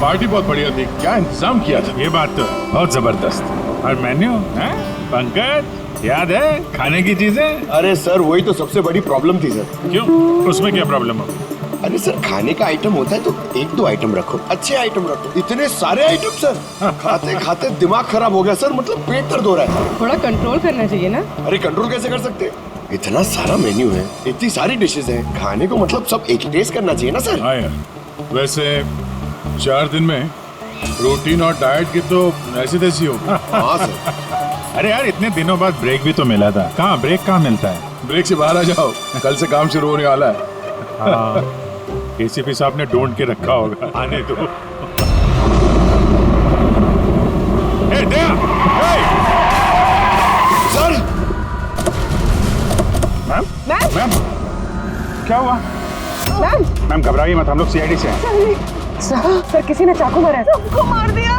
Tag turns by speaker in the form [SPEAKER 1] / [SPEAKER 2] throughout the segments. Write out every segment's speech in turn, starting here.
[SPEAKER 1] Party बहुत बढ़िया थी, क्या इंतजाम किया था।
[SPEAKER 2] ये बात तो बहुत जबरदस्त। और मेन्यू है पंकज, याद है खाने की चीजें?
[SPEAKER 3] अरे सर वही तो सबसे बड़ी प्रॉब्लम थी सर।
[SPEAKER 2] क्यों, उसमें क्या प्रॉब्लम हो?
[SPEAKER 3] अरे सर खाने का आइटम होता है तो एक दो आइटम रखो, अच्छे आइटम रखो। इतने सारे आइटम सर, खाते खाते दिमाग खराब हो गया सर, मतलब पेट दर्द हो रहा है।
[SPEAKER 4] थोड़ा कंट्रोल करना चाहिए ना।
[SPEAKER 3] अरे कंट्रोल कैसे कर सकते, इतना सारा मेन्यू है, इतनी सारी डिशेज हैं, खाने को मतलब सब एक ही टेस्ट करना चाहिए ना सर।
[SPEAKER 1] हाँ यार, वैसे 4 दिन में प्रोटीन और डाइट की तो ऐसी तैसी हो।
[SPEAKER 3] हाँ सर।
[SPEAKER 2] अरे यार इतने दिनों बाद ब्रेक भी तो मिला था, कहाँ ब्रेक कहाँ मिलता है?
[SPEAKER 1] ब्रेक से बाहर आ जाओ, कल से काम शुरू होने वाला है।
[SPEAKER 2] हाँ, एसीपी साहब ने ढूंढ के रखा होगा, आने दो। ए, दया! ए!
[SPEAKER 3] सर
[SPEAKER 2] मैम
[SPEAKER 4] मैम
[SPEAKER 2] मैम क्या हुआ?
[SPEAKER 4] मैम
[SPEAKER 2] मैम घबराइए मत, हम लोग सीआईडी से हैं।
[SPEAKER 4] सर किसी ने चाकू मारा है। सबको मार दिया।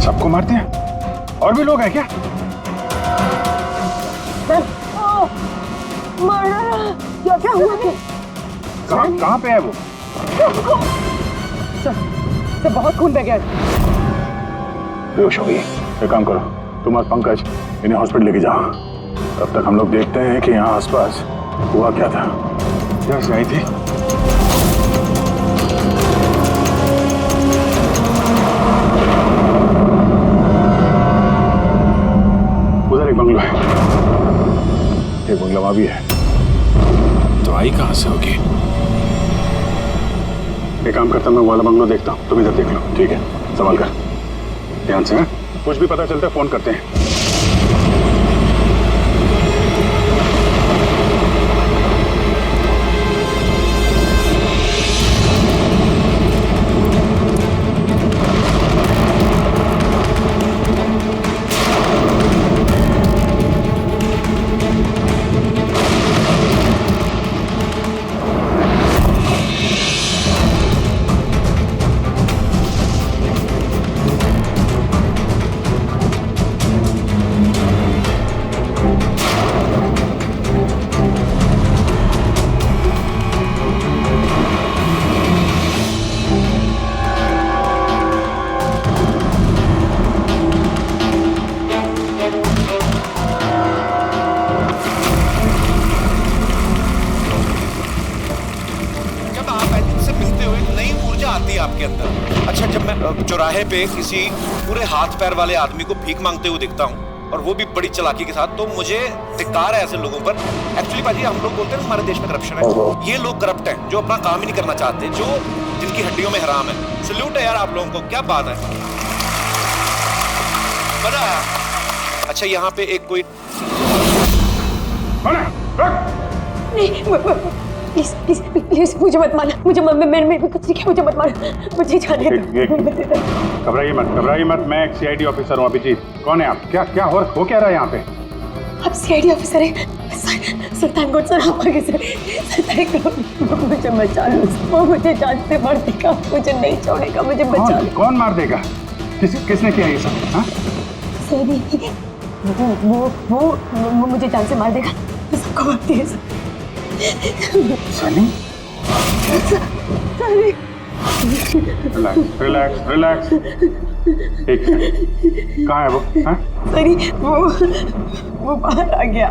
[SPEAKER 2] सबको मार दिया? और भी लोग हैं क्या?
[SPEAKER 4] मैम मारा। क्या क्या हुआ?
[SPEAKER 2] कहाँ पे है वो?
[SPEAKER 4] सर बहुत खून बह गया।
[SPEAKER 2] बेहोश हो गई। एक काम करो, तुम और पंकज इन्हें हॉस्पिटल लेके जाओ, तब तक हम लोग देखते हैं कि यहाँ आसपास हुआ क्या था। क्या से आई थी? उधर एक बंगला है, एक बंगला वहां भी है।
[SPEAKER 1] तो आई कहाँ से होगी?
[SPEAKER 2] एक काम करता हूं, मैं वाला बंगलो देखता हूँ, तुम इधर देख लो, ठीक है? संभाल कर, ध्यान से। कुछ भी पता चलता है फोन करते हैं।
[SPEAKER 5] आपके अंदर। अच्छा, जब मैं चौराहे पे किसी पूरे हाथ पैर वाले आदमी को भीख मांगते हुए दिखता हूँ और वो भी बड़ी चालाकी के साथ, तो मुझे धिक्कार है ऐसे लोगों पर। एक्चुअली पाजी, हम लोग बोलते हैं हमारे देश में करप्शन है, ये लोग करप्ट हैं जो अपना काम ही नहीं करना चाहते, जो जिनकी हड्डियों में हराम है। सल्यूट है यार आप लोगों को, क्या बात है, मजा आया। अच्छा, यहाँ पे एक कोई
[SPEAKER 4] प्लीज प्लीज प्लीज मुझे मत मारना, मुझे मैंने कुछ नहीं किया, मुझे मत मारना, मुझे जाने दो।
[SPEAKER 2] घबराइए मत, मैं एक सीआईडी ऑफिसर हूँ। अभिजीत, कौन है आप? क्या हो क्या रहा है यहाँ पे?
[SPEAKER 4] आप सीआईडी ऑफिसर हैं? सुल्तानकोट सर, आप आगे सर। मुझे बचा लो, वो मुझे जान से मार देगा, मुझे नहीं छोड़ेगा, मुझे बचा लो।
[SPEAKER 2] कौन मार देगा? किसने किया ये सब? हाँ?
[SPEAKER 4] वो मुझे जान से मार देगा, सबको मारती है सर।
[SPEAKER 2] सनी? रिलैक्स। एक मिनट, कहाँ है वो? हाँ?
[SPEAKER 4] सरी, वो बाहर आ गया।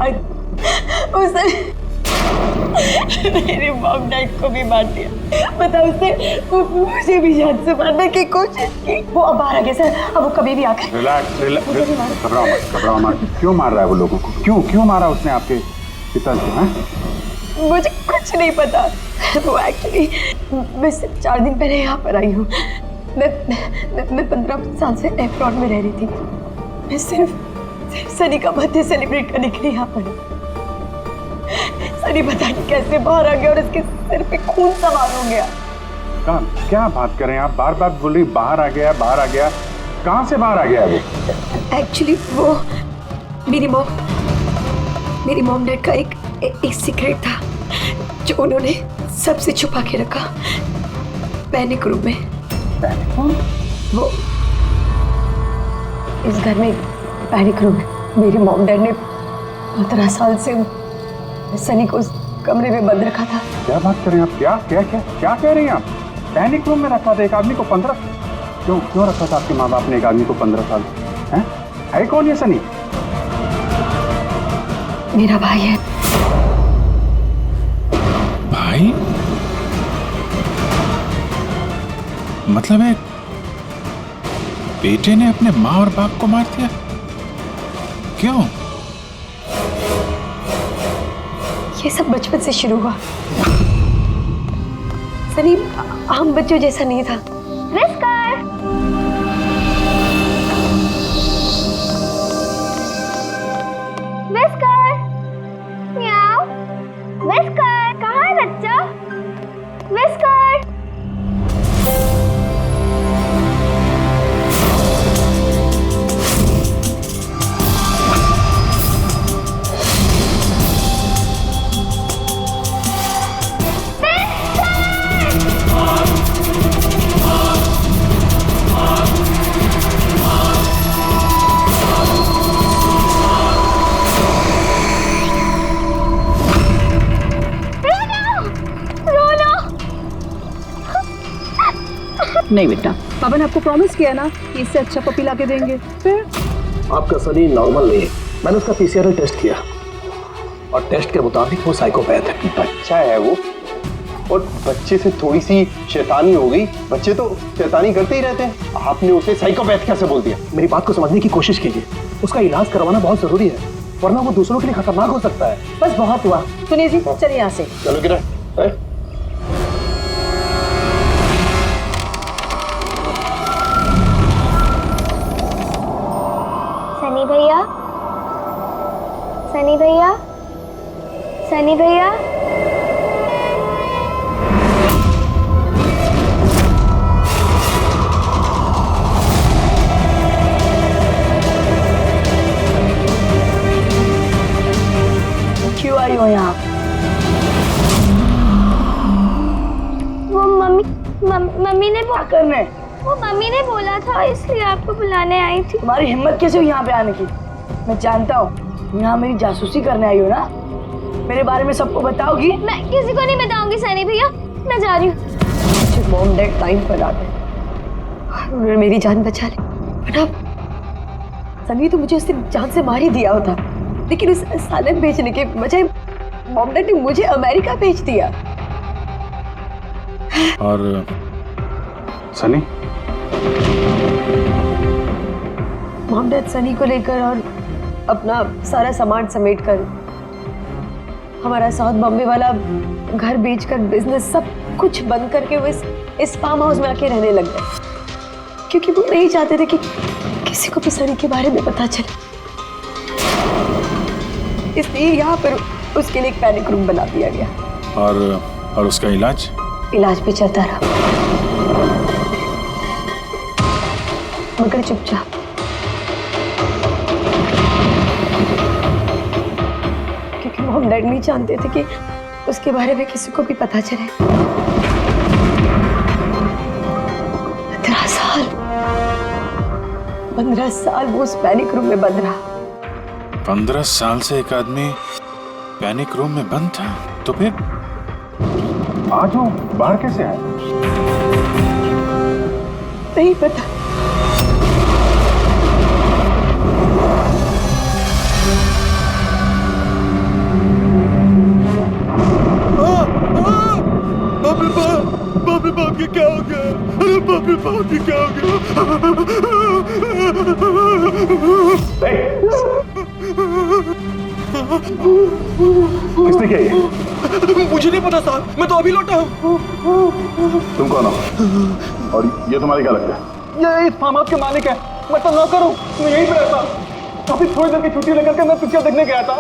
[SPEAKER 4] वो सर मेरे मॉम डैड को भी मार दिया, पता उसने मुझे भी जान से मारने की कोशिश की। वो अब बाहर आ गया सर, अब वो कभी भी आकर।
[SPEAKER 2] रिलैक्स, घबराओ मत। क्यों मार रहा है वो लोगों को? क्यों मारा उसने आपके पिता को?
[SPEAKER 4] मुझे कुछ नहीं पता। वो एक्चुअली मैं सिर्फ 4 दिन पहले यहाँ पर आई हूँ। मैं 15 साल से एप्रॉन में रह रही थी। मैं सिर्फ सनी का बर्थडे सेलिब्रेट करने के लिए यहाँ पर। सनी पता नहीं कैसे बाहर आ गया और उसके सिर पे खून सवार हो गया।
[SPEAKER 2] क्या बात कर रहे हैं आप? बार बोल रही बाहर आ गया। कहाँ से बाहर आ गया वो?
[SPEAKER 4] एक्चुअली वो मेरी मॉम डैड का एक सीक्रेट था जो उन्होंने सबसे छुपा के रखा, पैनिक रूम में। वो इस घर में पैनिक रूम है। मेरी मॉम डैड ने 15 साल से सनी को उस कमरे में बंद रखा था।
[SPEAKER 2] क्या बात कर रहे हैं आप? क्या कह रही हैं आप? पैनिक रूम में रखा था एक आदमी को 15? क्यों क्यों रखा था आपके माँ बाप ने एक आदमी को 15 साल? है कौन ये सनी?
[SPEAKER 4] मेरा भाई है।
[SPEAKER 1] भाई? मतलब है बेटे ने अपने माँ और बाप को मार दिया? क्यों?
[SPEAKER 4] ये सब बचपन से शुरू हुआ। सनी आम बच्चों जैसा नहीं था। विस्कर! विस्कर! म्याऊ! विस्कर! कहाँ है बच्चा? विस्कर!
[SPEAKER 6] नहीं बेटा, पापा ने आपको प्रॉमिस किया ना कि इससे अच्छा पपी लाके देंगे। फिर
[SPEAKER 7] आपका सनी नॉर्मल नहीं है। मैंने उसका पीसीआर टेस्ट किया और टेस्ट के मुताबिक वो साइकोपैथ है।
[SPEAKER 8] बच्चा है वो, और बच्चे से थोड़ी सी शैतानी हो गई। बच्चे तो शैतानी करते ही रहते हैं, आपने उसे साइकोपैथ कैसे बोल दिया?
[SPEAKER 7] मेरी बात को समझने की कोशिश कीजिए। उसका इलाज करवाना बहुत जरूरी है, वरना वो दूसरों के लिए खतरनाक हो सकता है।
[SPEAKER 6] बस बहुत हुआ। सुनिए जी, चलिए यहाँ से।
[SPEAKER 8] चलो किरण।
[SPEAKER 9] सनी भैया, सनी भैया, सनी भैया।
[SPEAKER 4] क्यों आई हो यहाँ?
[SPEAKER 9] वो मम्मी ने
[SPEAKER 4] क्या करने?
[SPEAKER 9] वो मम्मी ने बोला था, इसलिए आपको बुलाने आई थी।
[SPEAKER 4] तुम्हारी हिम्मत कैसे हुई यहाँ पे आने की? मैं जानता हूँ यहाँ मेरी जासूसी करने आई हो ना। मेरे बारे में सबको बताओगी?
[SPEAKER 9] मैं किसी को नहीं बताऊंगी सनी भैया, मैं जा रही हूँ।
[SPEAKER 4] मॉम डैड टाइम पर आ गए, उन्होंने मेरी जान बचा ली। बट अब सनी तो मुझे उससे जान से मार ही दिया होता, लेकिन उस सालन भेजने के बजाय मॉम डैड ने मुझे अमेरिका भेज दिया।
[SPEAKER 1] और
[SPEAKER 2] सनी?
[SPEAKER 4] मॉम डैड सनी को लेकर और अपना सारा सामान समेट कर हमारा साउथ बॉम्बे वाला घर बेचकर बिजनेस सब कुछ बंद करके वो इस फार्म हाउस में आके रहने लग गए, क्योंकि वो नहीं चाहते थे कि किसी को भी सनी के बारे में पता चले। इसलिए यहाँ पर उसके लिए एक पैनिक रूम बना दिया गया।
[SPEAKER 1] और उसका इलाज
[SPEAKER 4] भी चलता रहा, मगर चुपचाप। क्योंकि मॉम डैड नहीं जानते थे कि उसके बारे में किसी को भी पता चले। 15 साल वो उस पैनिक रूम में बंद रहा।
[SPEAKER 1] 15 साल से एक आदमी पैनिक रूम में बंद था, तो फिर
[SPEAKER 2] आज वो बाहर कैसे आए?
[SPEAKER 4] नहीं पता।
[SPEAKER 3] बाप के क्या हो गया? अरे बाप के क्या हो गया?
[SPEAKER 2] किसने किया ये?
[SPEAKER 3] मुझे नहीं पता साहब, मैं तो अभी लौटा हूँ।
[SPEAKER 2] तुम कौन हो? और ये तुम्हारे क्या लगता है?
[SPEAKER 8] ये इस फार्म हाउस के मालिक है, मैं तो नौकर हूँ, मैं यहीं पे रहता हूँ। अभी थोड़ी देर की छुट्टी लेकर के मैं पिक्चर देखने गया था,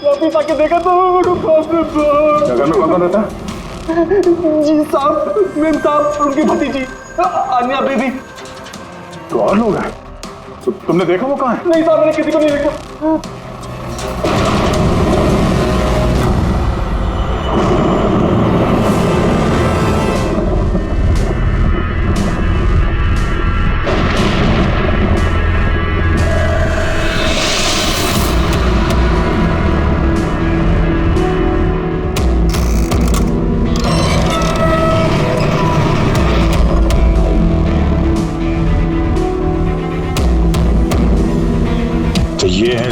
[SPEAKER 8] वापिस आके देखा तो
[SPEAKER 2] क्या घर में कौन रहता है?
[SPEAKER 8] जी साहब, मेम साहब, उनकी भतीजी अन्या बेबी।
[SPEAKER 2] तो और लोग हैं? तो तुमने देखा वो कहाँ है?
[SPEAKER 8] नहीं साहब, मैंने किसी को नहीं देखा।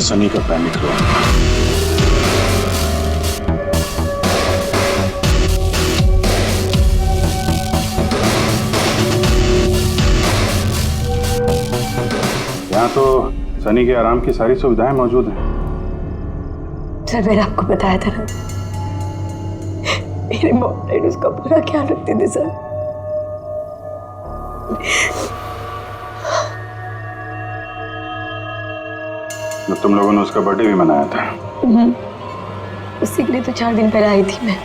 [SPEAKER 2] सनी का पैनिक हुआ। यहाँ तो सनी के आराम की सारी सुविधाएं मौजूद हैं।
[SPEAKER 4] सर मैंने आपको बताया था ना, मेरे मॉम डैड उसका पूरा ख्याल रखते थे सर।
[SPEAKER 2] तो तुम लोगों ने उसका बर्थडे भी मनाया था।
[SPEAKER 4] उसी के लिए तो 4 दिन पहले आई थी मैं।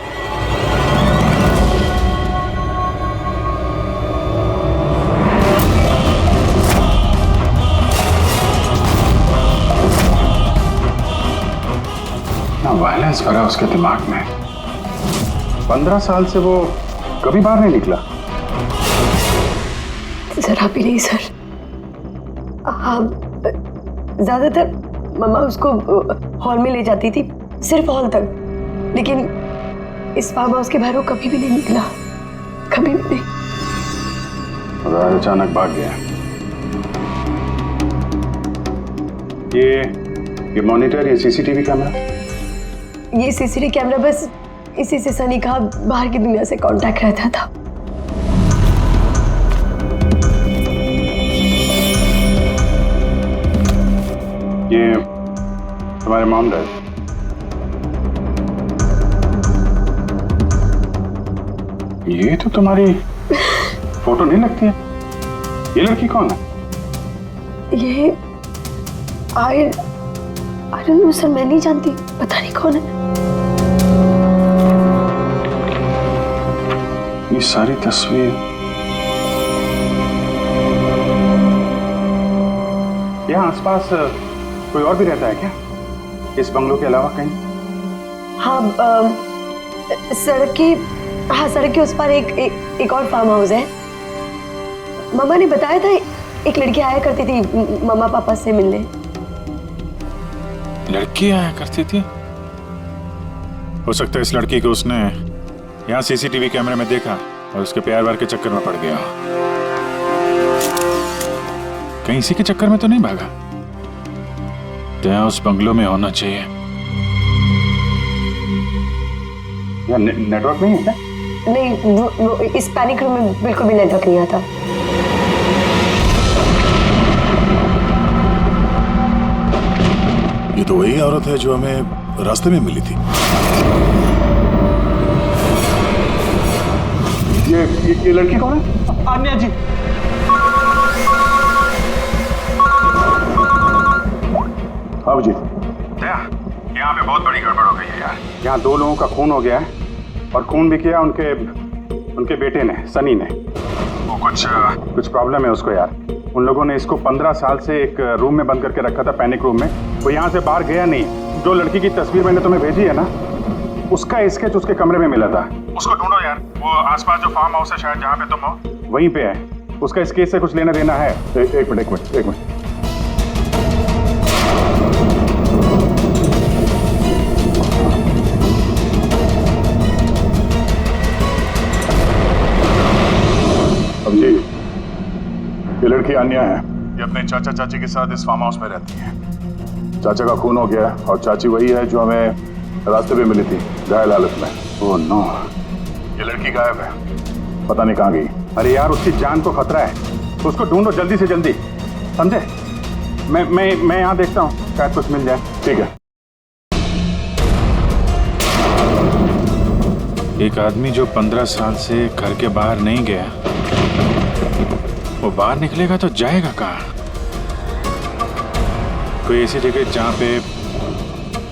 [SPEAKER 2] ना वायलेंस भरा उसके दिमाग में। 15 साल से वो कभी बाहर नहीं निकला।
[SPEAKER 4] जरा भी नहीं सर। हाँ, ज्यादातर मम्मा उसको हॉल में ले जाती थी, सिर्फ हॉल तक, लेकिन इस फार्म हाउस के बाहर वो कभी भी नहीं निकला, कभी भी नहीं।
[SPEAKER 2] और अचानक भाग गया। ये मॉनिटर, ये सीसीटीवी कैमरा,
[SPEAKER 4] ये सीसीटीवी कैमरा बस इसी से सनी का बाहर की दुनिया से कांटेक्ट रहता था।
[SPEAKER 2] ये तुम्हारे मॉम डैड, ये तो तुम्हारी फोटो नहीं लगती है। ये लड़की कौन है?
[SPEAKER 4] ये आई डोंट नो सर, मैं नहीं जानती, पता नहीं कौन है।
[SPEAKER 2] ये सारी तस्वीर, यहाँ आसपास कोई और भी रहता है क्या, इस बंगलों के अलावा कहीं?
[SPEAKER 4] हाँ, सड़क के उस पर एक और फार्म हाउस है। मम्मा ने बताया था एक लड़की आया करती थी मम्मा पापा से मिलने।
[SPEAKER 1] लड़की आया करती थी? हो सकता है इस लड़की को उसने यहाँ सीसीटीवी कैमरे में देखा और उसके प्यार वार के चक्कर में पड़ गया। कहीं इसी के चक्कर में तो नहीं भागा? तो यहाँ उस बंगलों में होना चाहिए।
[SPEAKER 2] यहाँ नेटवर्क नहीं है क्या?
[SPEAKER 4] नहीं, वो इस पैनिक रूम में बिल्कुल भी नेटवर्क नहीं आता।
[SPEAKER 10] ये तो वही औरत है जो हमें रास्ते में मिली थी।
[SPEAKER 2] ये लड़की कौन है?
[SPEAKER 8] आन्या जी।
[SPEAKER 2] अब जी यहाँ पे बहुत बड़ी गड़बड़ हो गई है यार। यहाँ 2 लोगों का खून हो गया है, और खून भी किया उनके बेटे ने, सनी ने। वो कुछ प्रॉब्लम है उसको यार। उन लोगों ने इसको 15 साल से एक रूम में बंद करके रखा था, पैनिक रूम में। वो यहाँ से बाहर गया नहीं। जो लड़की की तस्वीर मैंने तुम्हें भेजी है ना, उसका स्केच उसके कमरे में मिला था। उसको ढूंढो यार। वो आसपास जो फार्म हाउस है शायद जहाँ पे तुम हो, वहीं पे है। उसका स्केच से कुछ लेना देना है। एक मिनट। अब ये लड़की अन्या है।
[SPEAKER 10] ये अपने चाचा चाची के साथ इस फार्म हाउस में रहती है।
[SPEAKER 2] चाचा का खून हो गया और चाची वही है जो हमें रास्ते पे मिली थी, घायल हालत में। ओह नो,
[SPEAKER 10] ये लड़की गायब है।
[SPEAKER 2] पता नहीं कहाँ गई। अरे यार, उसकी जान को खतरा है, उसको ढूंढो जल्दी से जल्दी, समझे? मैं यहाँ देखता हूँ, शायद कुछ मिल जाए। ठीक है।
[SPEAKER 1] एक आदमी जो 15 साल से घर के बाहर नहीं गया, वो बाहर निकलेगा तो जाएगा कहाँ? कोई ऐसी जगह जहाँ पे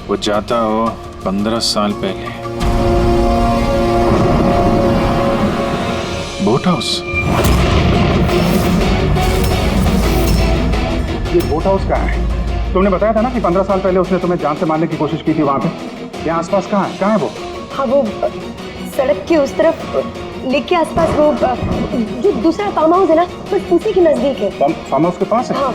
[SPEAKER 1] वो जाता हो 15 साल पहले। Boat house.
[SPEAKER 2] ये बोट हाउस कहाँ है? तुमने बताया था ना कि 15 साल पहले उसने तुम्हें जान से मारने की कोशिश की थी वहाँ पे। यहाँ आसपास कहाँ है वो?
[SPEAKER 4] हाँ, वो सड़क के उस तरफ, लेक के आसपास, वो जो दूसरा फार्म हाउस है ना, बस उसी के नजदीक है।
[SPEAKER 2] फार्म हाउस के पास है?
[SPEAKER 4] हाँ।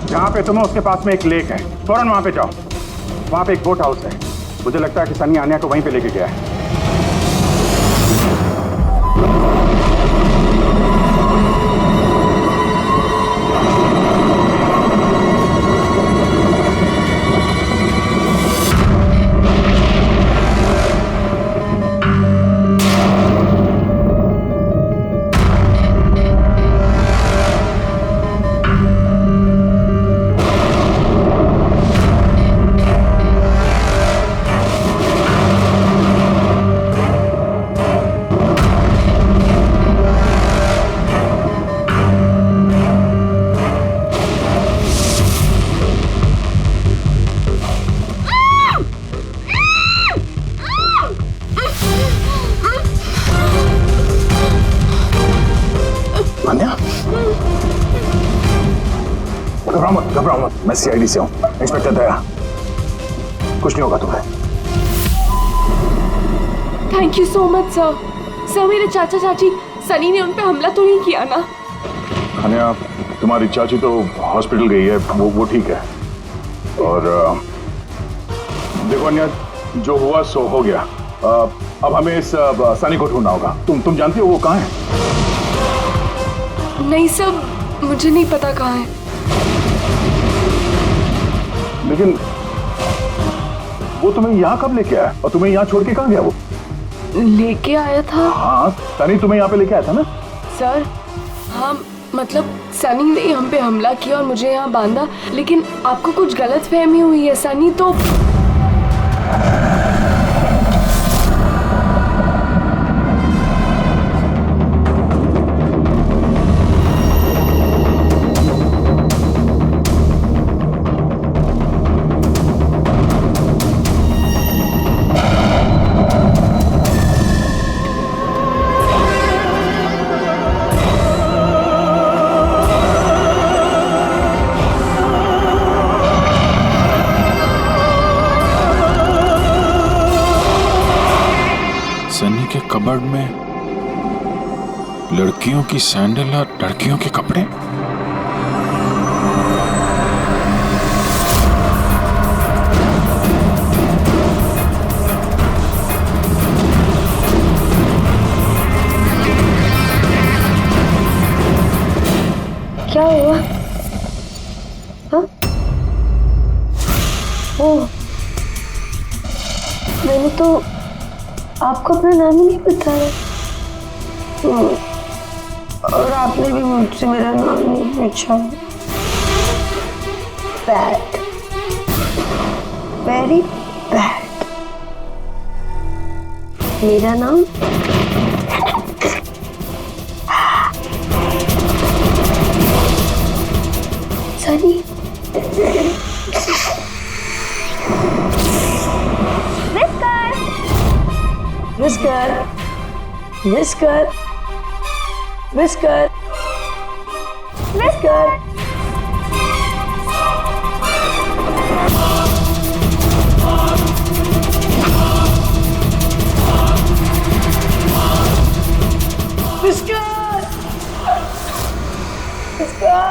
[SPEAKER 2] जहाँ पे तुम हो उसके पास में एक लेक है, फौरन वहाँ पे जाओ। वहाँ पे एक बोट हाउस है। मुझे लगता है कि सनी आन्या को वहीं पे लेके गया है।
[SPEAKER 10] घबराओ मत, मैं सीआईडी से हूँ। इंस्पेक्टर दया, कुछ नहीं होगा तुम्हें।
[SPEAKER 11] Thank you so much sir. Sir मेरे चाचा चाची सनी ने उन पे हमला तो नहीं किया ना?
[SPEAKER 10] अनया, तुम्हारी चाची तो हॉस्पिटल गई है, वो ठीक है। और देखो अनया, जो हुआ सो हो गया। अब हमें इस सनी को ढूंढना होगा। तुम जानती हो वो कहाँ है?
[SPEAKER 11] नहीं सर, मुझे नहीं पता कहाँ है।
[SPEAKER 10] लेकिन वो तुम्हें यहाँ कब लेके आया और तुम्हें यहाँ छोड़ के कहाँ गया वो?
[SPEAKER 11] लेके आया था।
[SPEAKER 10] हाँ, सनी तुम्हें यहाँ पे लेके आया था ना?
[SPEAKER 11] सर हाँ, मतलब सनी ने हम पे हमला किया और मुझे यहाँ बांधा, लेकिन आपको कुछ गलत फहमी हुई है। सनी तो
[SPEAKER 1] सनी के कबर्ड में लड़कियों की सैंडल और लड़कियों के कपड़े।
[SPEAKER 9] क्या हुआ? हाँ? ओह, मैंने तो आपको अपना नाम ही नहीं बताया। और आपने भी मुझसे मेरा नाम नहीं पूछा। Bad, very bad. मेरा नाम Sunny. Whisker, whisker, whisker, whisker. Whisker, whisker.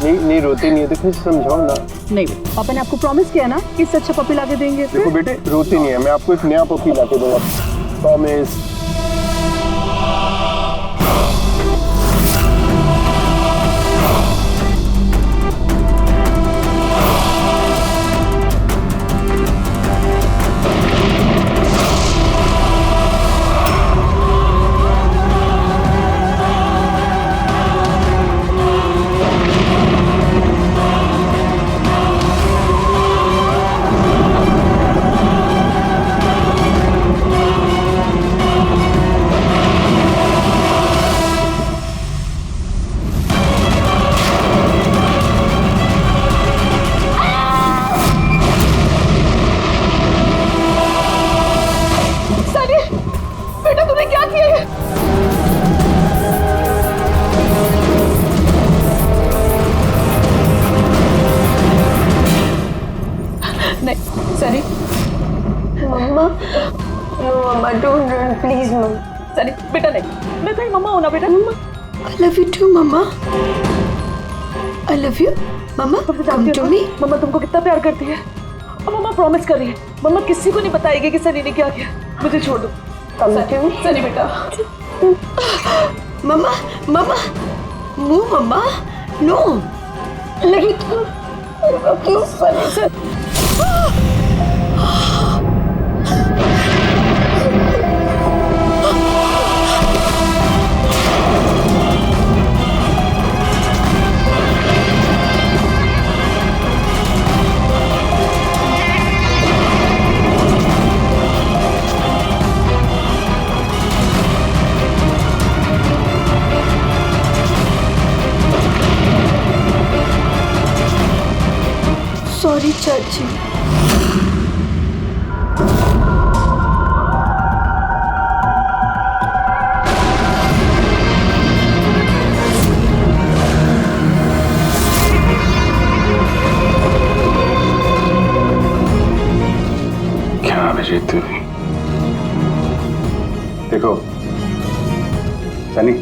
[SPEAKER 8] नहीं रोती नहीं है तो फिर समझाओ ना।
[SPEAKER 6] नहीं, पापा ने आपको प्रॉमिस किया ना कि इससे अच्छा पपी लाके देंगे।
[SPEAKER 8] देखो बेटे, रोती नहीं है, मैं आपको एक नया पपी लाके दूंगा, promise.
[SPEAKER 11] Sunny,
[SPEAKER 9] mamma, no mamma, don't run please mamma.
[SPEAKER 11] Sunny बेटा नहीं, मैं तेरी मम्मा हूँ ना बेटा। मम्मा
[SPEAKER 9] I love you too mamma. I love you mamma, come to me।
[SPEAKER 11] मम्मा तुमको कितना प्यार करती है और मम्मा प्रॉमिस कर रही है मम्मा किसी को नहीं बताएगी कि सनी ने क्या किया। मुझे छोड़ दो।
[SPEAKER 9] come to me
[SPEAKER 11] सनी बेटा।
[SPEAKER 9] मम्मा, मम्मा, नो मम्मा, नो। लगी तो क्यों सनी से? सॉरी चाची।
[SPEAKER 2] अजीत, देखो सनी,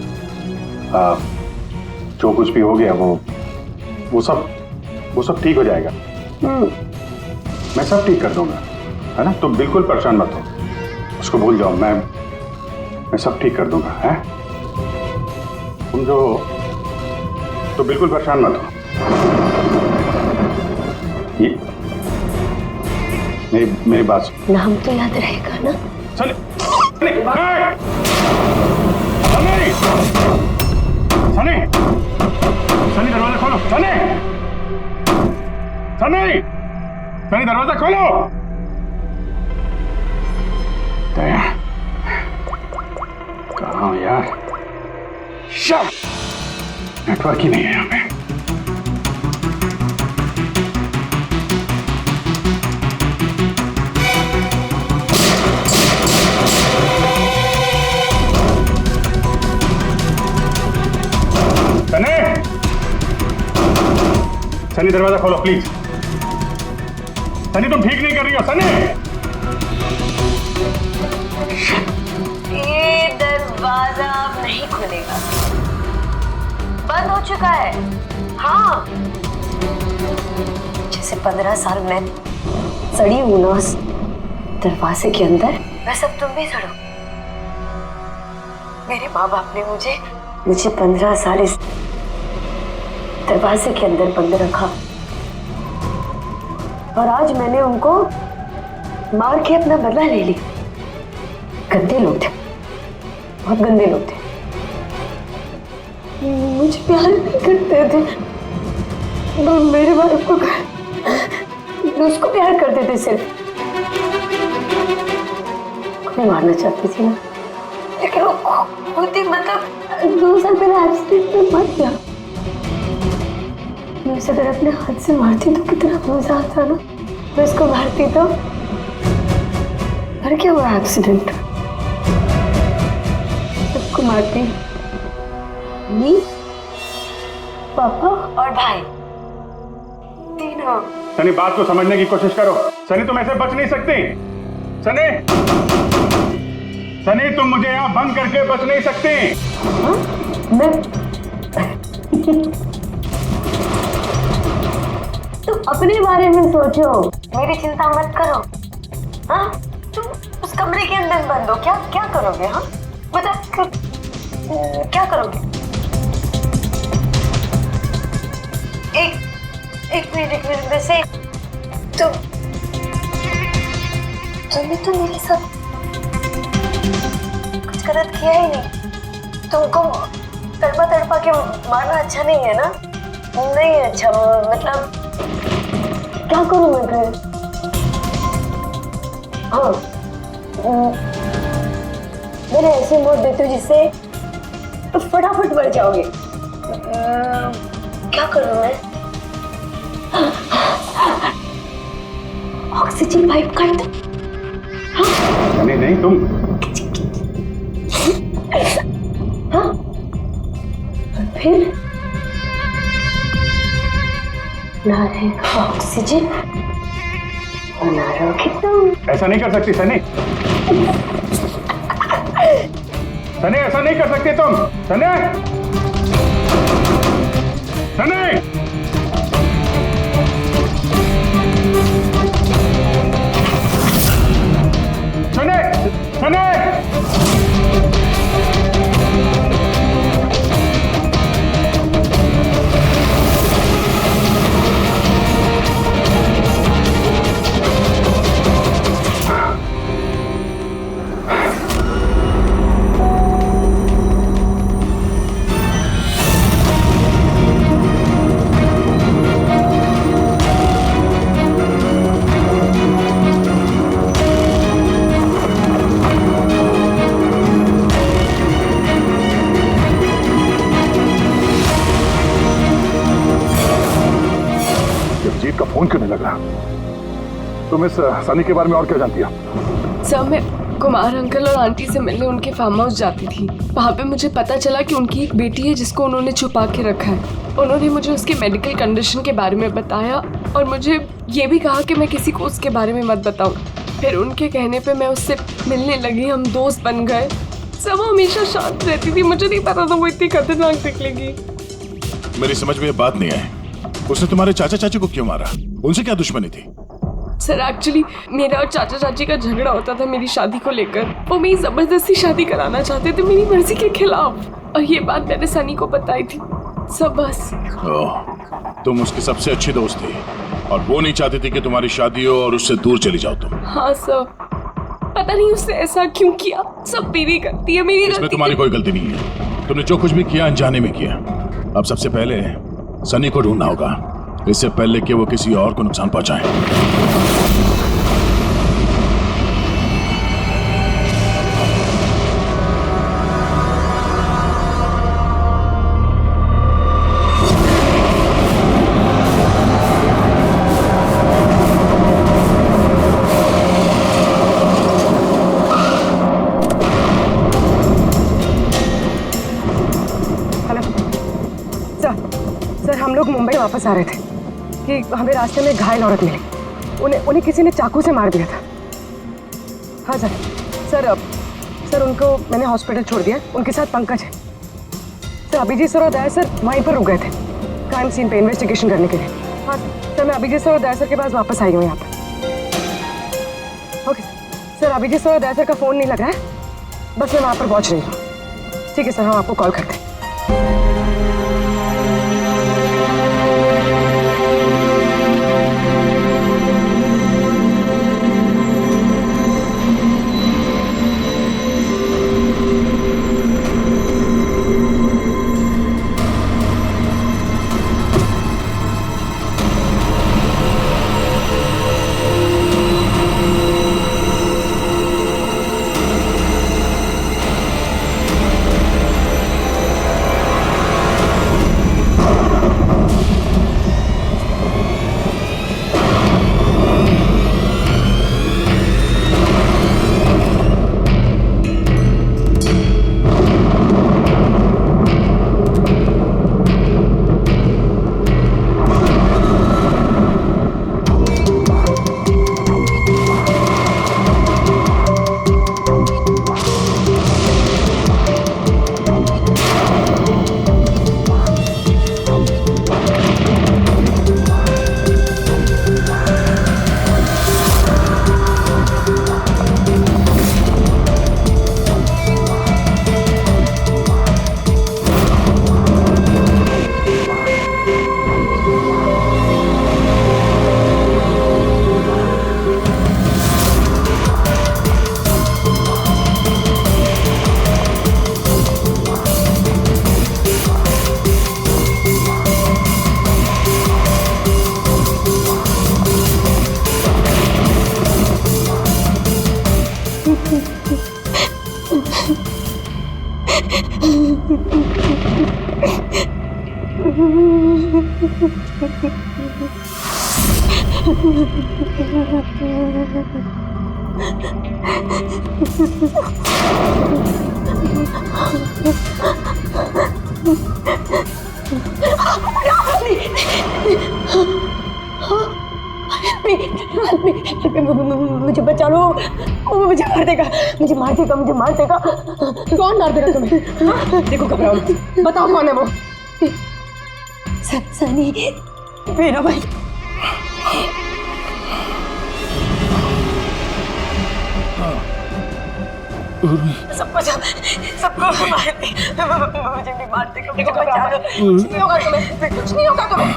[SPEAKER 2] जो कुछ भी हो गया वो सब ठीक हो जाएगा। मैं सब ठीक कर दूंगा, है ना? तुम बिल्कुल परेशान मत हो, उसको भूल जाओ। मैं सब ठीक कर दूंगा, है? तुम जो तो बिल्कुल परेशान मत हो। ये मेरी बात
[SPEAKER 9] नाम तो याद रहेगा ना?
[SPEAKER 2] सनी, सनी, सनी दरवाजा खोलो। सनी, सनी, सनी दरवाजा खोलो। दया, कहाँ हो यार? नेटवर्क ही नहीं है यहाँ पे। सनी, सनी दरवाजा खोलो प्लीज। सनी तुम ठीक नहीं कर रही हो। सनी,
[SPEAKER 4] ये दरवाजा अब नहीं खुलेगा, बंद हो चुका है। हाँ, जैसे 15 साल मैं सड़ी हूं ना उस दरवाजे के अंदर, वैसे अब तुम भी सड़ो। मेरे माँ बाप ने मुझे 15 साल इस दरवाजे के अंदर बंद रखा, और आज मैंने उनको मार के अपना बदला ले लिया। गंदे लोग थे, बहुत गंदे लोग थे, मुझे प्यार नहीं करते थे। वो मेरे बाप को उसको प्यार करते थे, सिर्फ मैं मारना चाहती थी ना, लेकिन वो खुद ही मतलब 2 साल पहले एक्सीडेंट में मर गया। मैं उसे अगर अपने हाथ से मारती तो कितना मजा आता ना। मैं उसको मारती तो मर गया वो एक्सीडेंट। सबको मारती, मी, पापा और भाई, तीनों।
[SPEAKER 2] सनी बात को समझने की कोशिश करो। सनी तुम ऐसे बच नहीं सकती। सनी, सनी तुम मुझे यहाँ बंद करके बच नहीं सकती।
[SPEAKER 4] मैं तुम अपने बारे में सोचो, मेरी चिंता मत करो। हाँ, तुम उस कमरे के अंदर बंद हो, क्या करोगे? हाँ मतलब क्या करोगे? एक मिनट वैसे तुमने तो मेरे साथ कुछ गलत किया ही नहीं। तुमको तड़पा के मारना अच्छा नहीं है ना? नहीं अच्छा, मतलब क्या करूं मैं फिर? हाँ, मैंने ऐसी मौत देती हूँ जिससे तो फटाफट मर जाओगे। क्या करूं मैं? ऑक्सीजन पाइप काट दो। हाँ?
[SPEAKER 2] नहीं तुम।
[SPEAKER 4] हाँ? फिर ना रहेगा ऑक्सीजन और ना रहोगे तुम।
[SPEAKER 2] ऐसा नहीं कर सकती सनी। सनी ऐसा नहीं कर सकती तुम। सनी, सनी, सनी, सनी।
[SPEAKER 10] का फोन क्यों नहीं लग रहा? तुम इस सनी के बारे में और क्या जानती हो?
[SPEAKER 11] सर, मैं कुमार अंकल और आंटी से मिलने उनके फार्म हाउस जाती थी। वहाँ पे मुझे पता चला कि उनकी एक बेटी है जिसको उन्होंने छुपा के रखा है। उन्होंने मुझे उसके मेडिकल कंडीशन के बारे में बताया और मुझे ये भी कहा कि मैं किसी को उसके बारे में मत बताऊं। फिर उनके कहने पे मैं उससे मिलने लगी, हम दोस्त बन गए। सब हमेशा शांत रहती थी, मुझे नहीं पता था वो इतनी खतरनाक निकलेगी।
[SPEAKER 10] मेरी समझ में ये बात नहीं आई, उसने तुम्हारे चाचा चाची को क्यों मारा? उनसे क्या दुश्मनी थी?
[SPEAKER 11] सर एक्चुअली मेरा और चाचा चाची का झगड़ा होता था मेरी शादी को लेकर। वो मेरी जबरदस्ती शादी कराना चाहते थे मेरी मर्जी के खिलाफ, और ये बात मैंने सनी को बताई थी। सब बस।
[SPEAKER 10] तुम उसकी सबसे अच्छी दोस्त थी और वो नहीं चाहती थी कि तुम्हारी शादी हो और उससे दूर चली जाओ तुम।
[SPEAKER 11] हाँ सर, पता नहीं उसने ऐसा क्यों किया। सब मेरी गलती है, मेरी
[SPEAKER 10] इसमें तुम्हारी कोई गलती नहीं है। तुमने जो कुछ भी किया अनजाने में किया। अब सबसे पहले सनी को ढूंढना होगा, इससे पहले कि वो किसी और को नुकसान पहुंचाए।
[SPEAKER 4] हम लोग मुंबई वापस आ रहे थे कि हमें रास्ते में घायल औरत मिली। उन्हें किसी ने चाकू से मार दिया था। हाँ सर उनको मैंने हॉस्पिटल छोड़ दिया। उनके साथ पंकज है सर। अभिजीत सर और दया सर वहीं पर रुक गए थे क्राइम सीन पे इन्वेस्टिगेशन करने के लिए। हाँ सर, मैं अभिजीत सर और दया सर के पास वापस आई हूँ यहाँ पर। ओके सर, अभिजीत सर और दया सर का फ़ोन नहीं लग रहा है, बस मैं वहाँ पर पहुँच रही हूँ। ठीक है सर, हम आपको कॉल करते हैं।
[SPEAKER 9] मुझे बचा लो, वो मुझे मार देगा, मुझे मार देगा, मुझे मार देगा। कौन मार देगा तुम्हें? हाँ? देखो घबराओ मत, बताओ कौन है वो? सनी, मेरा भाई। सबको मार दे, मुझे भी मार देगा, मुझे बचा लो। कुछ नहीं होगा तुम्हें, कुछ नहीं होगा तुम्हें।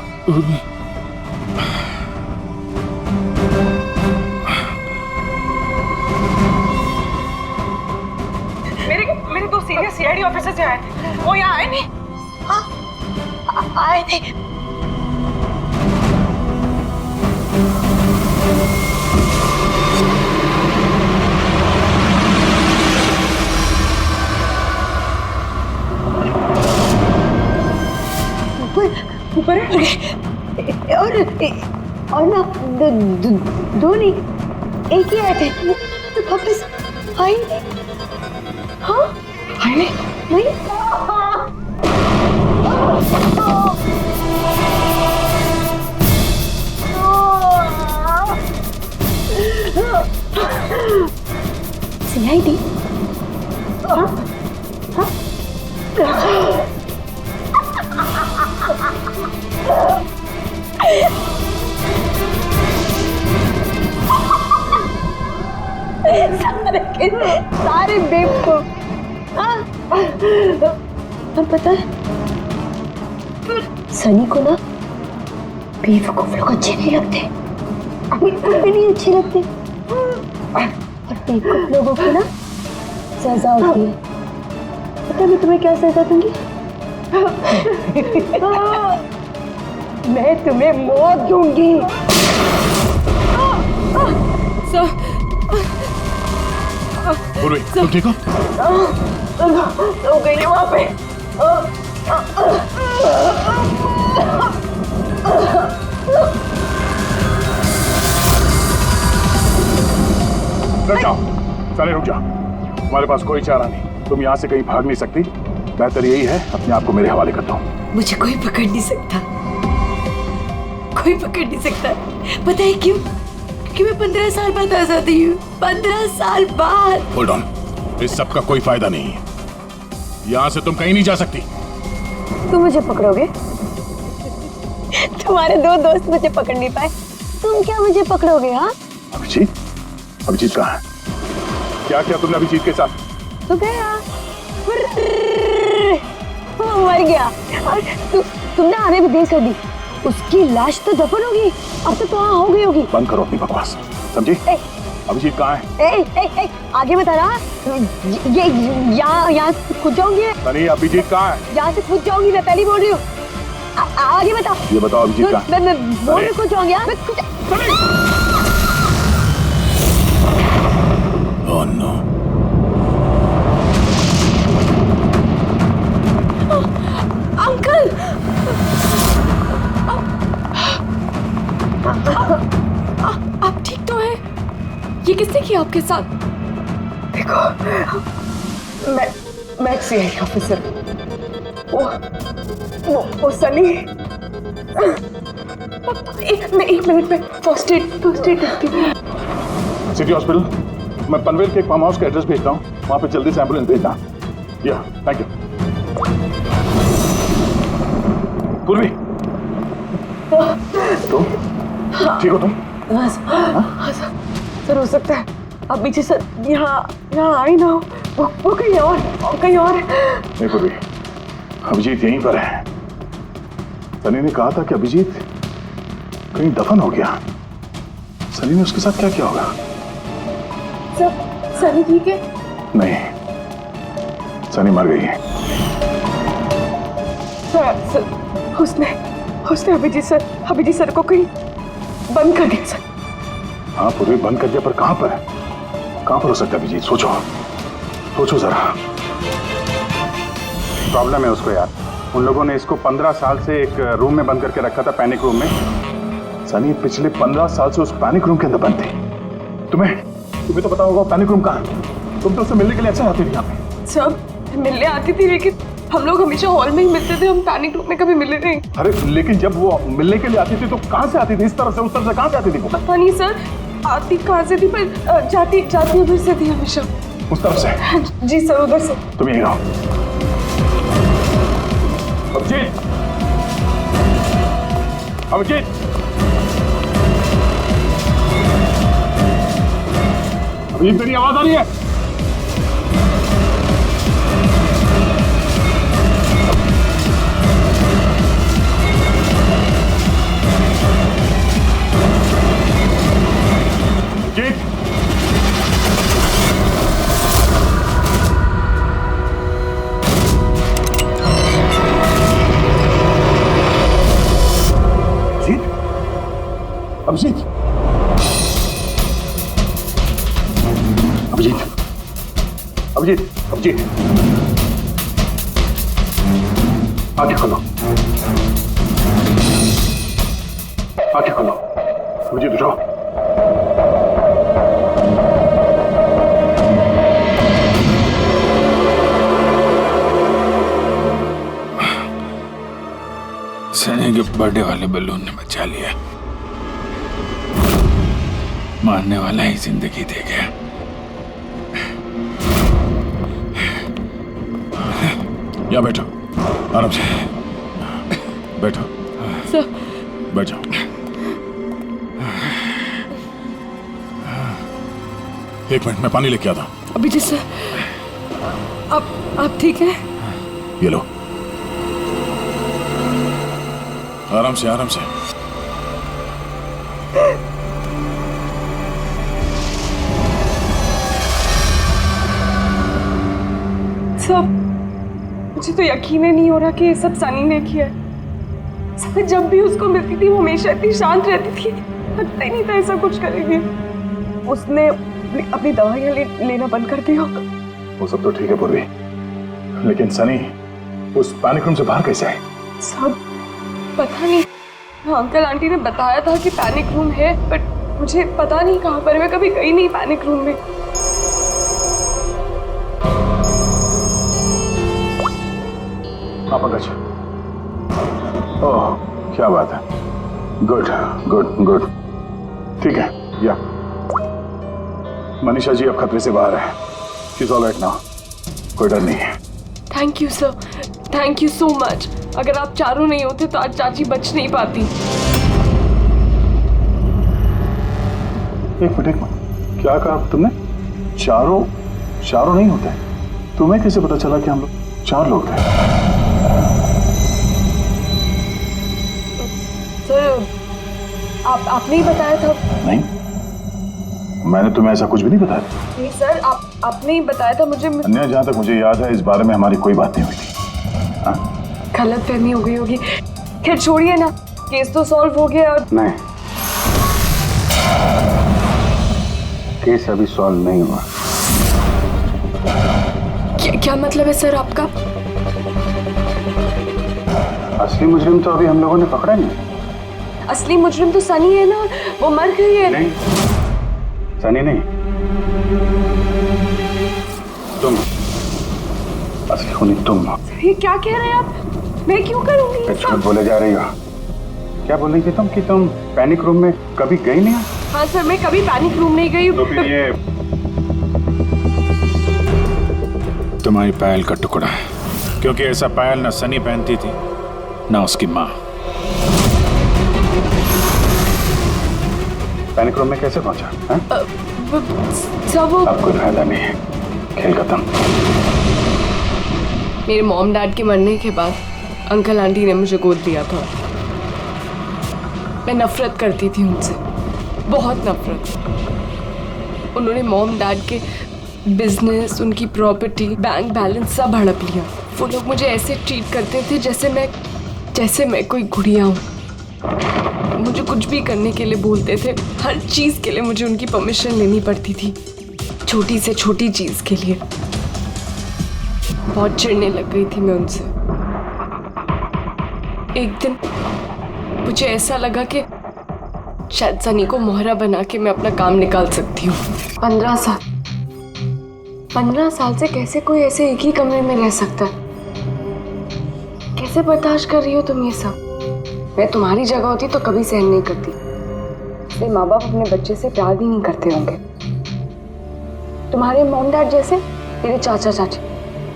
[SPEAKER 9] मेरे दो सीनियर सीआईडी ऑफिसर्स यहाँ आए थे, वो यहाँ आए नहीं? हाँ, आए थे। ऊपर है और ना दो नहीं, एक ही आए थे तो वापस आए नहीं। हाँ आए नहीं। नहीं आई थी? हाँ? हाँ? सारे बेवकूफ। पर पता है सनी को ना बेवकूफ लोग अच्छे नहीं लगते, भी नहीं अच्छे लगते, और बेवकूफ लोगों की ना सजा होती है। पता है मैं तुम्हें क्या सजा दूंगी? मैं तुम्हें मौत दूंगी।
[SPEAKER 10] पूर्वी, तुम ठीक हो?
[SPEAKER 9] हो गई है वहां पे।
[SPEAKER 10] रुक जाओ, सनी रुक जाओ। तुम्हारे पास कोई चारा नहीं, तुम यहाँ से कहीं भाग नहीं सकती। बेहतर यही है अपने आप को मेरे हवाले कर दो।
[SPEAKER 4] मुझे कोई पकड़ नहीं सकता, कोई पकड़ नहीं सकता। पता है क्यों? क्योंकि मैं 15 साल बाद आजादी हूँ। 15 साल बाद।
[SPEAKER 10] होल्ड ऑन, इस सब का कोई फायदा नहीं है। यहाँ से तुम कहीं नहीं जा सकती।
[SPEAKER 9] तुम मुझे पकड़ोगे? तुम्हारे 2 दोस्त मुझे पकड़ नहीं पाए, तुम क्या मुझे पकड़ोगे? हाँ
[SPEAKER 10] अभिजीत, अभिजीत कहाँ है? क्या किया तुमने अभिजीत के साथ?
[SPEAKER 9] तो गया, वो मर गया और तुमने आने भी देर कर दी। उसकी लाश तो दफन होगी, अब तो वहाँ हो गई होगी।
[SPEAKER 10] बंद करो अपनी बकवास, समझी? अभिजीत कहाँ है?
[SPEAKER 9] आगे बता रहा। ये यहाँ से कूद जाऊंगी।
[SPEAKER 10] सनी, अभिजीत कहाँ है?
[SPEAKER 9] यहाँ से कूद जाऊंगी, मैं पहले बोल रही हूँ। आगे बता।
[SPEAKER 10] ये बताओ अभिजीत कहाँ?
[SPEAKER 9] मैं बोल रही कूद जाऊंगी।
[SPEAKER 10] Oh no.
[SPEAKER 11] अंकल, आप ठीक तो हैं? ये किसने किया आपके साथ?
[SPEAKER 9] देखो, मैं सीआईडी ऑफिसर, वो सनी। एक मिनट में फर्स्ट एड करती हूँ।
[SPEAKER 10] सिटी हॉस्पिटल, मैं पनवेल के एक फार्म हाउस का एड्रेस भेजता हूँ, वहाँ पे जल्दी से एम्बुलेंस भेजना। या, थैंक यू। पूर्वी, तुम ठीक हो? तुम
[SPEAKER 9] सर हो सकता है अब पीछे सर यहाँ आई ना हो, वो कहीं और
[SPEAKER 10] नहीं पूर्वी, अभिजीत यहीं पर है। सनी ने कहा था कि अभिजीत कहीं दफन हो गया। सनी ने उसके साथ क्या किया होगा?
[SPEAKER 9] सनी ठीक है?
[SPEAKER 10] नहीं, सनी मर गई है।
[SPEAKER 9] सर उसने अभिजीत सर को कहीं बंद कर दिया सर।
[SPEAKER 10] हाँ पूर्वी, बंद कर दिया, पर कहां पर हो सकता है अभिजीत? सोचो जरा।
[SPEAKER 2] प्रॉब्लम है उसको यार। उन लोगों ने इसको 15 साल से एक रूम में बंद करके रखा था, पैनिक रूम में।
[SPEAKER 10] सनी पिछले 15 साल से उस पैनिक रूम के अंदर बंद थी। तुम्हें तो पता होगा पैनिक रूम कहाँ है। तुम तो उससे मिलने के लिए अक्सर आती थी यहाँ पे।
[SPEAKER 11] सब मिलने आती थी, लेकिन हम लोग हमेशा हॉल में ही मिलते थे, हम पैनिक रूम में कभी मिले नहीं।
[SPEAKER 10] अरे लेकिन जब वो मिलने के लिए आती थी तो कहाँ से आती थी? इस तरफ से, उस तरफ से, कहाँ से आती थी वो?
[SPEAKER 11] पता नहीं सर, आती कहाँ से थी, पर जाती उधर से थी हमेशा।
[SPEAKER 10] उस तरफ से?
[SPEAKER 11] जी सर, उधर से।
[SPEAKER 10] तुम यहीं रहो। अभिजीत, अभिजीत, तेरी आवाज आ रही है? अभिजीत, आंखें खोलो, अभिजीत उठो।
[SPEAKER 1] सनी के बर्थडे वाले बलून ने बचा लिया, मारने वाला ही जिंदगी दे गया।
[SPEAKER 10] यहाँ बैठो, आराम से बैठो।
[SPEAKER 11] सर
[SPEAKER 10] बैठ जाओ। एक मिनट, मैं पानी लेके आता हूँ।
[SPEAKER 11] अभिजीत सर, आप ठीक है?
[SPEAKER 10] ये लो, आराम से आराम से।
[SPEAKER 11] सब मुझे तो यकीन ही नहीं हो रहा कि ये सब सनी ने किया है। सब जब भी उसको मिलती थी वो हमेशा इतनी शांत रहती थी, लगता ही नहीं था ऐसा कुछ करेगी। उसने अपनी दवाइयाँ लेना बंद कर दिया।
[SPEAKER 10] वो सब तो ठीक है पूर्वी, लेकिन सनी उस पैनिक रूम से बाहर कैसे आए?
[SPEAKER 11] सब पता नहीं। अंकल आंटी ने बताया था कि पैनिक रूम है, बट मुझे पता नहीं कहाँ पर। मैं कभी गई नहीं पैनिक रूम में।
[SPEAKER 10] हाँ पंकज, ओह क्या बात है, गुड गुड गुड, ठीक है। या मनीषा जी अब खतरे से बाहर है, शी इज ऑलराइट नाउ, कोई डर नहीं है।
[SPEAKER 11] Thank you sir, thank you so much. अगर आप चारों नहीं होते तो आज चाची बच नहीं पाती।
[SPEAKER 10] एक मिनट, क्या कहा तुमने? चारों नहीं होते? तुम्हें कैसे पता चला कि हम लोग 4 लोग थे?
[SPEAKER 11] सर आपने ही बताया था।
[SPEAKER 10] नहीं, मैंने तुम्हें ऐसा कुछ भी नहीं बताया।
[SPEAKER 11] नहीं सर, आपने ही बताया था मुझे।
[SPEAKER 10] अन्य जहाँ तक मुझे याद है इस बारे में हमारी कोई बात नहीं हुई थी।
[SPEAKER 11] गलतफहमी हो गई होगी। खैर छोड़िए ना, केस तो सॉल्व हो गया। और
[SPEAKER 2] नहीं, केस अभी सॉल्व नहीं हुआ।
[SPEAKER 11] क्या मतलब है सर आपका?
[SPEAKER 2] असली मुजरिम तो अभी हम लोगों ने पकड़ा नहीं।
[SPEAKER 11] असली मुजरिम तो सनी है ना, वो मर गई है।
[SPEAKER 2] नहीं, सनी नहीं, तुम असली खूनी तुम।
[SPEAKER 11] ये क्या कह रहे हैं आप? मैं क्यों करूंगी ये
[SPEAKER 2] झूठ
[SPEAKER 11] सब?
[SPEAKER 2] बोले जा रही हो। क्या बोल रही थी तुम कि तुम पैनिक रूम में कभी गई नहीं?
[SPEAKER 11] हाँ सर, मैं कभी पैनिक रूम नहीं गई।
[SPEAKER 2] तो फिर ये
[SPEAKER 1] तुम्हारी पायल का टुकड़ा, क्योंकि ऐसा पायल ना सनी पहनती थी ना उसकी माँ।
[SPEAKER 2] पैनिक रूम में कैसे पहुंचा?
[SPEAKER 11] सब
[SPEAKER 2] अब कोई फायदा नहीं है, खेल खत्म।
[SPEAKER 11] मेरे मॉम डैड के मरने के बाद अंकल आंटी ने मुझे गोद दिया था। मैं नफरत करती थी उनसे, बहुत नफरत। उन्होंने मॉम डैड के बिजनेस, उनकी प्रॉपर्टी, बैंक बैलेंस सब हड़प लिया। वो लोग मुझे ऐसे ट्रीट करते थे जैसे मैं कोई गुड़िया हूँ। मुझे कुछ भी करने के लिए बोलते थे, हर चीज़ के लिए मुझे उनकी परमिशन लेनी पड़ती थी, छोटी से छोटी चीज़ के लिए। बहुत चिढ़ने लग गई थी मैं उनसे। एक दिन मुझे ऐसा लगा कि शायद सनी को मोहरा बना के मैं अपना काम निकाल सकती हूँ। 15 साल से कैसे कोई ऐसे एक ही कमरे में रह सकता है? कैसे बर्दाश्त कर रही हो तुम ये सब? मैं तुम्हारी जगह होती तो कभी सहन नहीं करती। इसलिए माँ बाप अपने बच्चे से प्यार भी नहीं करते होंगे। तुम्हारे मॉम डैड जैसे तेरे चाचा चाची,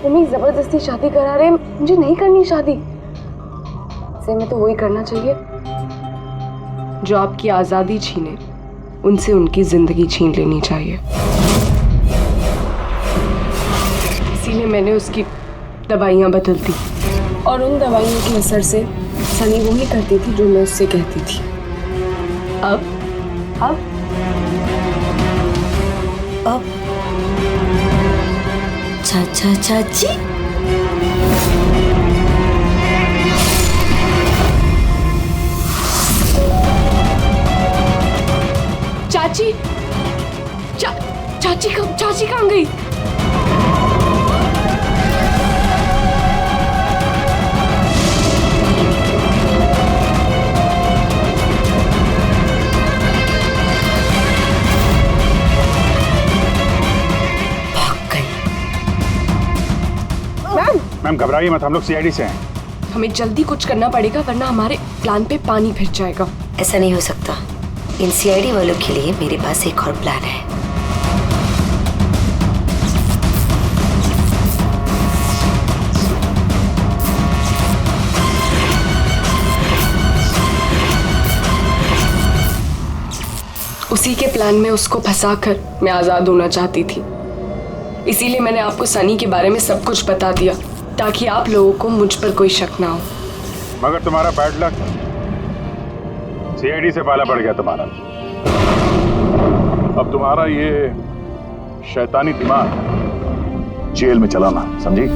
[SPEAKER 11] तुम्हें जबरदस्ती शादी करा रहे। मुझे नहीं करनी शादी। से मैं तो वही करना चाहिए जो आपकी आज़ादी छीने, उनसे उनकी जिंदगी छीन लेनी चाहिए। इसीलिए मैंने उसकी दवाइयाँ बदल दी, और उन दवाइयों के असर से सनी वही करती थी जो मैं उससे कहती थी। अब
[SPEAKER 9] चाचा चाची,
[SPEAKER 11] चाची कहाँ गई?
[SPEAKER 2] मैम घबराइए मत, हम लोग सीआईडी से हैं।
[SPEAKER 11] हमें जल्दी कुछ करना पड़ेगा वरना हमारे प्लान पे पानी फिर जाएगा।
[SPEAKER 9] ऐसा नहीं हो सकता। इन सीआईडी वालों के लिए मेरे पास एक और प्लान है।
[SPEAKER 11] उसी के प्लान में उसको फंसाकर मैं आजाद होना चाहती थी। इसीलिए मैंने आपको सनी के बारे में सब कुछ बता दिया ताकि आप लोगों को मुझ पर कोई शक ना हो।
[SPEAKER 2] मगर तुम्हारा बैड लक सीआईडी से पाला पड़ गया तुम्हारा।
[SPEAKER 10] अब तुम्हारा ये शैतानी दिमाग जेल में चलाना, समझी?